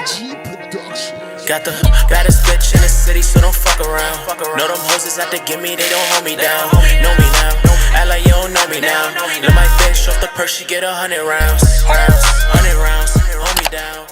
Got the baddest bitch in the city, so don't fuck around. Know them hoes is out to get me, they don't hold me down. Know me now, act like you don't know me now. Let my bitch off the purse, she get 100 rounds. 100 rounds, hold me down.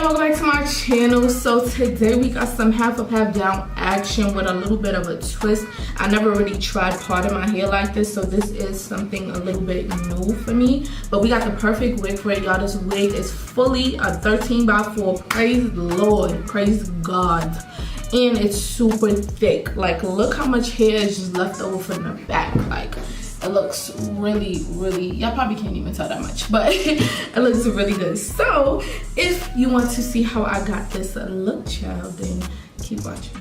Welcome back to my channel. So today we got some half up half down action with a little bit of a twist. I never really tried parting my hair like this, so this is something a little bit new for me. But we got the perfect wig for it, y'all. This wig is fully a 13x4. Praise the Lord, praise God. And it's super thick. Like, look how much hair is just left over from the back. Like, it looks really, y'all probably can't even tell that much, but it looks really good. So if you want to see how I got this look, child, then keep watching.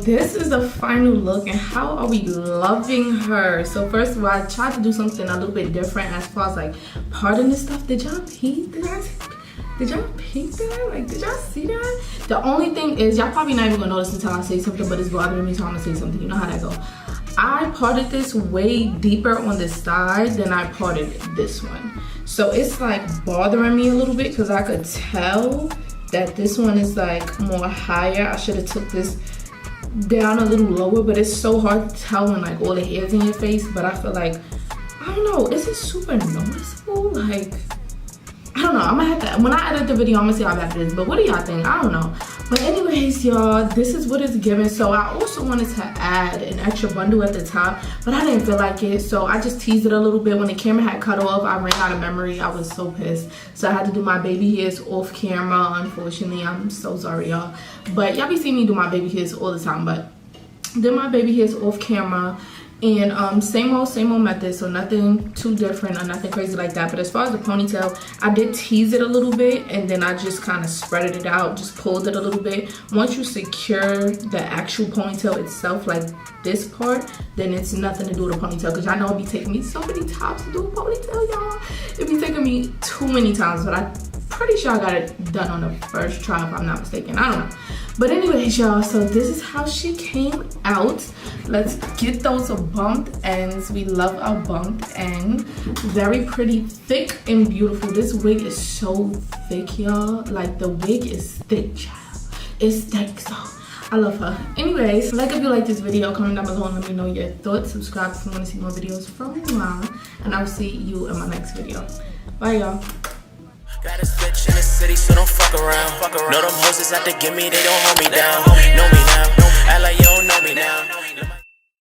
this is the final look, and how are we loving her? So first of all, I tried to do something a little bit different as far as like parting this stuff. Did y'all peep? Did y'all peep that? Like, did y'all see that? The only thing is, y'all probably not even gonna notice until I say something, but it's bothering me, so I'm gonna say something. You know how that go. I parted this way deeper on the side than I parted this one. So it's like bothering me a little bit because I could tell that this one is like more higher. I should have took this down a little lower, but it's so hard to tell when like all the hair's in your face. But I feel like, I don't know, is it super noticeable? Like, I don't know. I'm gonna have to, when I edit the video, I'm gonna see how bad it is. But what do y'all think? I don't know. But anyways, y'all, this is what it's given. So I also wanted to add an extra bundle at the top, but I didn't feel like it. So I just teased it a little bit. When the camera had cut off, I ran out of memory. I was so pissed. So I had to do my baby hairs off camera. Unfortunately, I'm so sorry, y'all. But y'all be seeing me do my baby hairs all the time. But did my baby hairs off camera. And same old method, so nothing too different or nothing crazy like that. But as far as the ponytail, I did tease it a little bit, and then I just kind of spreaded it out, just pulled it a little bit. Once you secure the actual ponytail itself, like this part, then it's nothing to do with a ponytail. Because y'all know it be taking me so many times to do a ponytail, y'all. It be taking me too many times, but I'm pretty sure I got it done on the first try, if I'm not mistaken. I don't know. But anyways, y'all, so this is how she came out. Let's get those bumped ends. We love our bumped end. Very pretty, thick and beautiful. This wig is so thick, y'all. Like, the wig is thick, child. It's thick, so I love her. Anyways, like if you like this video, comment down below and let me know your thoughts. Subscribe if you want to see more videos from me, and I'll see you in my next video. Bye, y'all. Got a bitch in the city, so don't fuck around. Know them hoes is out to get me, they don't hold me down. Know me now, act like you don't know me now.